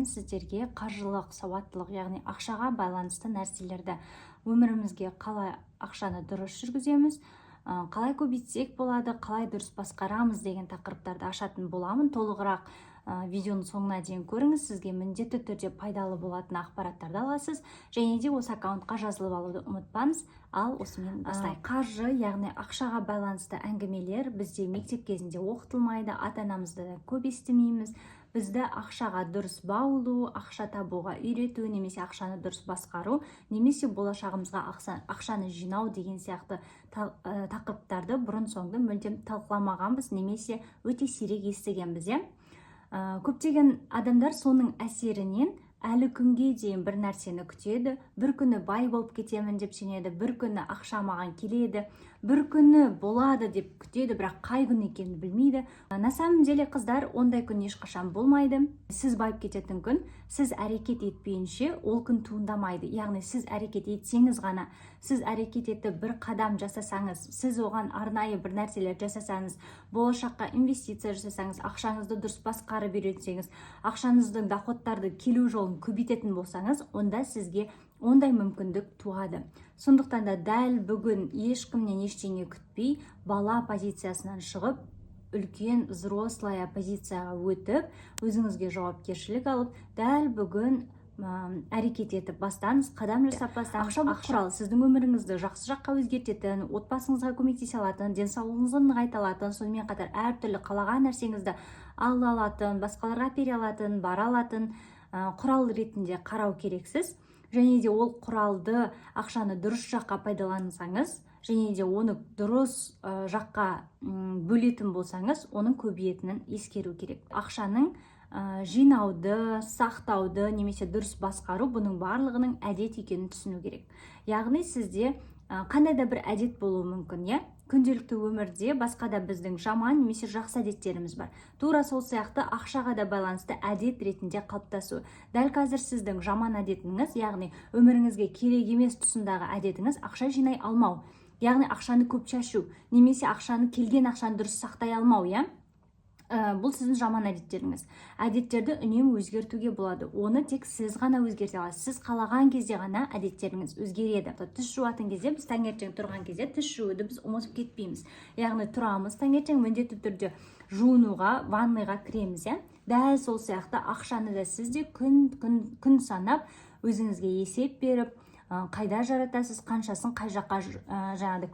мен сіздерге қаржылық сауаттылық, яғни ақшаға байланысты нәрселерді, өмірімізге қалай ақшаны дұрыс жүргіземіз, қалай көбейтсек болады, қалай дұрыс басқарамыз деген тақырыптарды ашатын боламын. Толығырақ видеоның соңына дейін көріңіз, сізге міндетті түрде пайдалы болатын ақпараттарды аласыз, және де осы аккаунтқа жазылып алуды ұмытпаңыз. Ал осымен бастайық. Қаржы, яғни ақшаға байланысты әңгімелер бізде мектеп кезінде оқытылмайды, ата-анамызды да көп естімейміз. Бізді ақшаға дұрыс баулу, ақша табуға үйрету, немесе ақшаны дұрыс басқару, немесе болашағымызға ақшаны жинау деген сияқты тақырыптарды бұрын-соңды мүлдем талқыламағанбыз, немесе өте сирек естігенбіз. Көптеген адамдар соның әсерінен әлі күнге дейін бір нәрсені күтеді, бір күні бай болып кетемін деп сенеді, бір күні ақша маған келеді, бір күні болады деп күтеді, бірақ қай күн екенін білмейді. На самом деле қыздар, ондай күн ешқашан болмайды. Сіз байып кететін күн, сіз әрекет етпейінше ол күн туындамайды. Яғни сіз әрекет етсеңіз ғана, сіз әрекет етіп бір қадам жасасаңыз, сіз оған арнайы бір нәрселер жасасаңыз, болашаққа инвестиция жасасаңыз, ақшаңызды дұрыс басқарып үйренсеңіз, ақшаңыздың доходтарды келу жолын көбейтетін болсаңыз, онда сізге ондай мүмкіндік туады. Сондықтан да дәл бүгін ешкімнен ештеңе күтпей, бала позициясынан шығып, үлкен взрослая позицияға өтіп, өзіңізге жауапкершілік алып, дәл бүгін әрекет етіп бастаңыз, қадам жасап бастаңыз. Ақша бұл құрал, сіздің өміріңізді жақсы жаққа өзгертетін, отбасыңызға көмектесе алатын, денсаулығыңызды нығайта алатын, сонымен қатар әртүрлі қалаған нәрсеңізді ала алатын, басқаларға бере алатын, бара алатын құрал ретінде қарау керексіз. Және де ол құралды, ақшаны дұрыс жаққа пайдалансаңыз, және де оны дұрыс жаққа бөлетін болсаңыз, оның көбейетінін ескеру керек. Ақшаның жинауды, сақтауды, немесе дұрыс басқару, бұның барлығының әдет екенін түсіну керек. Яғни сізде қандай да бір әдет болуы мүмкін, күнделікті өмірде басқа да біздің жаман немесе жақсы әдеттеріміз бар. Тура сол сияқты ақшаға да байланысты әдет ретінде қалыптасу. Дәл қазір сіздің жаман әдетіңіз, яғни өміріңізге керек емес тұсындағы әдетіңіз ақша жинай алмау. Яғни ақшаны көп шашу, немесе келген ақшаны дұрыс сақтай алмау, бұл сіздің жаман әдеттеріңіз. Әдеттерді үнемі өзгертуге болады. Оны тек сіз ғана өзгерте аласыз. Сіз қалаған кезде ғана әдеттеріңіз өзгереді. Тіс жуатын кезде, біз таңертең тұрған кезде тіс жууды біз ұмытып кетпейміз. Яғни тұрамыз, таңертең міндетті түрде жуынуға, ванныйға кіреміз. Дәл сол сияқты ақшаны да сізде күн санап, өзіңізге есеп беріп, қайда жаратасыз, қаншасын қай жаққа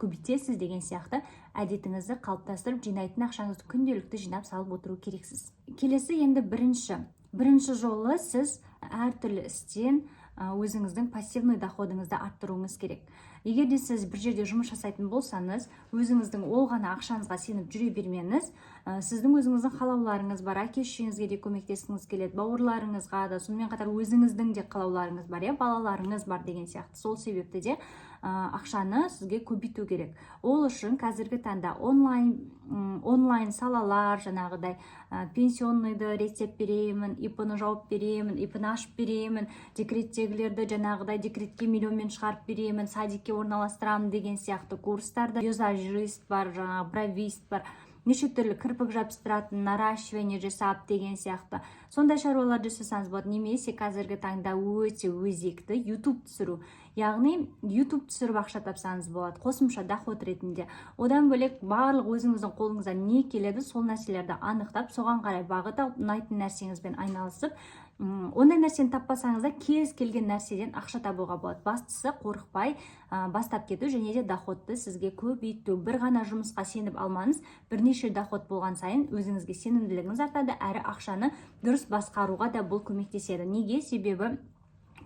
көбейтесіз деген сияқты әдетіңізді қалыптастырып, жинайтын ақшаңызды күнделікті жинап салып отыру керексіз. Келесі енді бірінші жолы сіз әртүрлі істен өзіңіздің пассивный доходыңызды арттыруыңыз керек. Егер де сіз бір жерде жұмыс жасайтын болсаңыз, өзіңіздің ол ғана ақшаңызға сеніп жүре бермеңіз. Сіздің өзіңіздің қалауларыңыз бар, әке-шешеңізге де көмектескіңіз келеді, бауырларыңызға да, сонымен қатар өзіңіздің де қалауларыңыз бар, балаларыңыз бар деген сияқты. Сол себепті де ақшаны сізге көбейту керек. Ол үшін қазіргі таңда онлайн салалар, жаңағыдай пенсионныйды рецепт беремін, ИП-ны жауып беремін, ИП-ны ашып беремін, декреттегілерді жаңағыдай декретке миллионмен шығарып беремін, садикке орналастырамын деген сияқты курстарда, визажист бар, бровист бар, неше түрлі кірпік жабыстыратын, наращивание жасап деген сияқты. Сондай шаруалар жасасаңыз болады. Немесе қазіргі таңда өте өзекті YouTube түсіру. Яғни YouTube түсіріп ақша тапсаңыз болады, қосымша доход ретінде. Одан бөлек барлық өзіңіздің қолыңыздан не келеді, сол нәрселерді анықтап, соған қарай бағыт алып, ұнайтын нәрсеңізбен айналысып, ондай нәрсені таппасаңыз да кез келген нәрседен ақша табуға болады. Бастысы қорықпай бастап кету және де доходты сізге көбейту. Бір ғана жұмысқа сеніп алмаңыз, бірнеше доход болған сайын өзіңізге сенімділігіңіз артады, әрі ақшаны дұрыс басқаруға да бұл көмектеседі. Неге? Себебі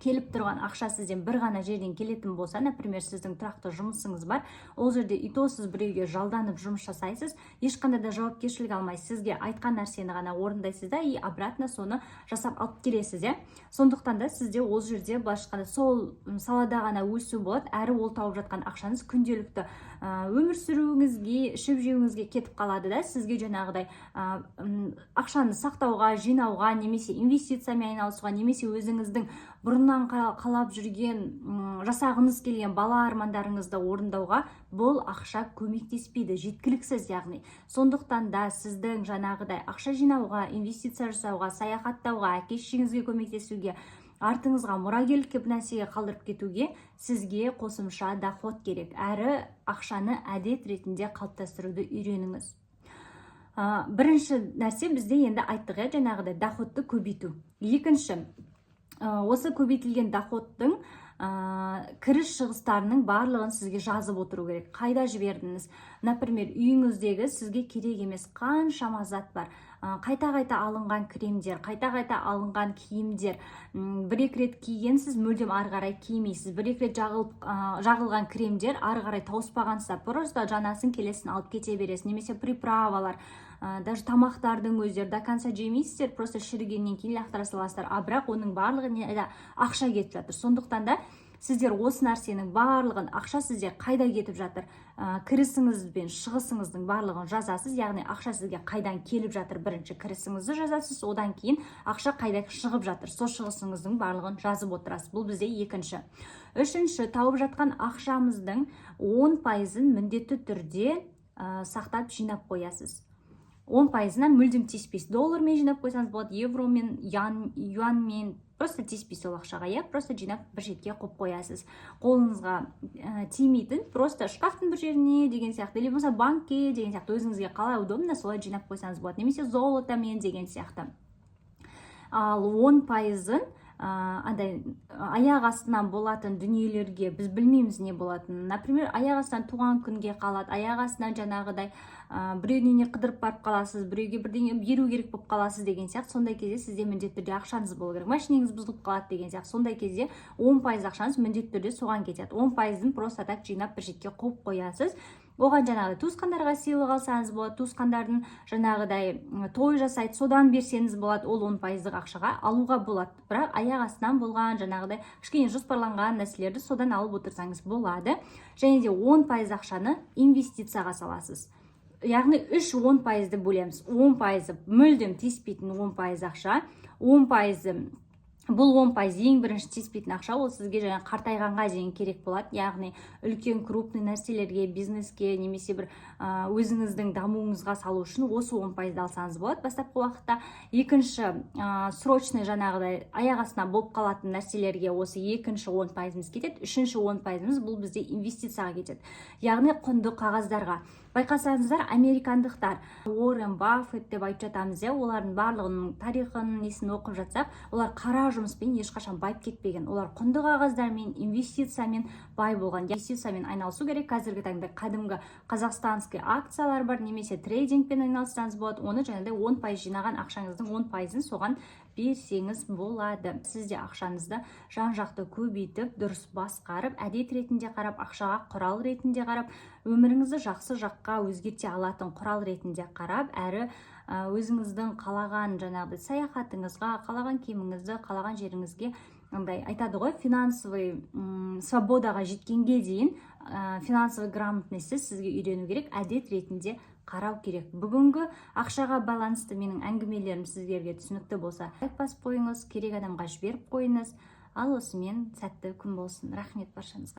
келіп тұрған ақша сізден бір ғана жерден келетін болса, например, сіздің тұрақты жұмысыңыз бар, ол жерде сіз біреуге жалданып жұмыс жасайсыз, ешқандай да жауапкершілік алмайсыз, сізге айтқан нәрсені ғана орындайсыз да, и обратно соны жасап алып келесіз. Сондықтан да сізде ол жерде былайша сол салада ғана өсу болады, әрі ол тауып жатқан ақшаңыз күнделікті өмір сүруіңізге, ішіп жеуіңізге кетіп қалады да, сізге жаңағыдай ақшаны сақтауға, жинауға, немесе инвестициямен айналысуға, немесе өзіңіздің бұрыннан қолынан қалап жүрген, жасағыңыз келген бала армандарыңызды орындауға бұл ақша көмектеспейді, жеткіліксіз яғни. Сондықтан да сіздің жаңағыдай ақша жинауға, инвестиция жасауға, саяхаттауға, әке-шешеңізге көмектесуге, артыңызға мұрагерлікке бір нәрсеге қалдырып кетуге сізге қосымша доход керек. Әрі ақшаны әдет ретінде қалыптастыруды үйреніңіз. Бірінші нәрсе бізде енді айттық, жаңағыдай доходты көбейту. Екінші, осы көбейтілген доходтың кіріс шығыстарының барлығын сізге жазып отыру керек. Қайда жібердіңіз? Например, үйіңіздегі сізге керек емес қаншама зат бар. Қайта-қайта алынған кремдер, қайта-қайта алынған киімдер, бір-екі рет кигенсіз, мүлдем ары қарай кимейсіз. Бір-екі рет жағылған кремдер ары қарай тауыспағанса, просто жаңасын келесін алып кете бересіз. Немесе приправалар, даже тамақтардың өздері до конца жемейсіздер, просто шірігеннен кейін лақтыра саласыздар. Бірақ оның барлығына ақша кетіп жатыр. Сондықтан да сіздер осы нәрсенің барлығын, ақша сізде қайда кетіп жатыр, кірісіңіз бен шығысыңыздың барлығын жазасыз. Яғни ақша сізге қайдан келіп жатыр, бірінші кірісіңізді жазасыз, одан кейін ақша қайда шығып жатыр, сол шығысыңыздың барлығын жазып отырасыз. Бұл бізде екінші. Үшінші, тауып жатқан ақшамыздың 10%-ын міндетті түрде сақтап жинап қоясыз. 10%-ына мүлдем тиіспейсіз. Доллармен жинап қойсаңыз болады, евромен, юанмен, просто тиіспейсіз ол ақшаға, просто жинап бір шетке қойып қоясыз. Қолыңызға тимейтін, просто шкафтың бір жеріне деген сияқты, или болмаса банкке деген сияқты, өзіңізге қалай удобно, солай жинап қойсаңыз болады. Немесе золотамен деген сияқты. Ал 10%-ын аяқ астынан болатын дүниелерге біз білмейміз не болатын. Например, аяқ астынан туған күнге қалады, аяқ астынан жаңағыдай біреуіне қыдырып барып қаласыз, біреуге бірдеңе беру керек болып қаласыз деген сияқты. Сондай кезде сізде міндетті түрде ақшаңыз болу керек. Машинеңіз бұзылып қалады деген сияқты. Сондай кезде 10% ақшаңыз міндетті түрде соған кетеді. 10%-ын просто так жинап бір шетке қойып қоясыз. Оған жаңағыдай туысқандарға сыйлық алсаңыз болады, туысқандардың жаңағыдай той жасайды, содан берсеңіз болады, ол 10%-ық ақшаға алуға болады. Бірақ аяқ астынан болған жаңағыдай кішкене жоспарланған нәрселерді содан алып отырсаңыз болады. Және де 10% ақшаны инвестицияға саласыз. Яғни 3-10%-ді бөлеміз. 10% мүлдем тиіспейтін 10% ақша, 10% бұл 10% ең бірінші тиіспейтін ақша, ол сізге жаңа қартайғанға дейін керек болады. Яғни үлкен крупный нәрселерге, бизнеске, немесе бір өзіңіздің дамуыңызға салу үшін осы 10%-ді алсаңыз болады бастапқы уақытта. Екінші, срочный жаңағыдай аяқ астынан болып қалатын нәрселерге осы екінші 10%-іміз кетеді. Үшінші 10%-іміз бұл бізде инвестицияға кетеді. Яғни құнды қағаздарға. Байқасаңыздар, американдықтар Уоррен Баффет деп айтып жатамыз, олардың барлығының тарихын, несін оқып жатсақ, олар қара жұмыспен ешқашан байып кетпеген. Олар құнды қағаздармен, инвестициямен бай болған. Инвестициямен айналысу керек. Қазіргі таңда кәдімгі қазақстанский акциялар бар, немесе трейдингпен айналыссаңыз болады. Оны жаңағыдай 10% жинаған ақшаңыздың 10%-ын соған берсеңіз болады. Сіз де ақшаңызды жан-жақты көбейтіп, дұрыс басқарып, әдет ретінде қарап, ақшаға құрал ретінде қарап, өміріңізді жақсы жаққа өзгерте алатын құрал ретінде қарап, әрі өзіңіздің қалаған жаңағыдай саяхатыңызға, қалаған киіміңізді, қалаған жеріңізге, айтады ғой, финансовый свободаға жеткенге дейін финансовый грамотностьті сізге үйрену керек, әдет ретінде қарау керек. Бүгінгі ақшаға байланысты менің әңгімелерім сіздерге түсінікті болса, лайк басып қойыңыз, керек адамға жіберіп қойыңыз. Ал осымен сәтті күн болсын. Рахмет баршаңызға.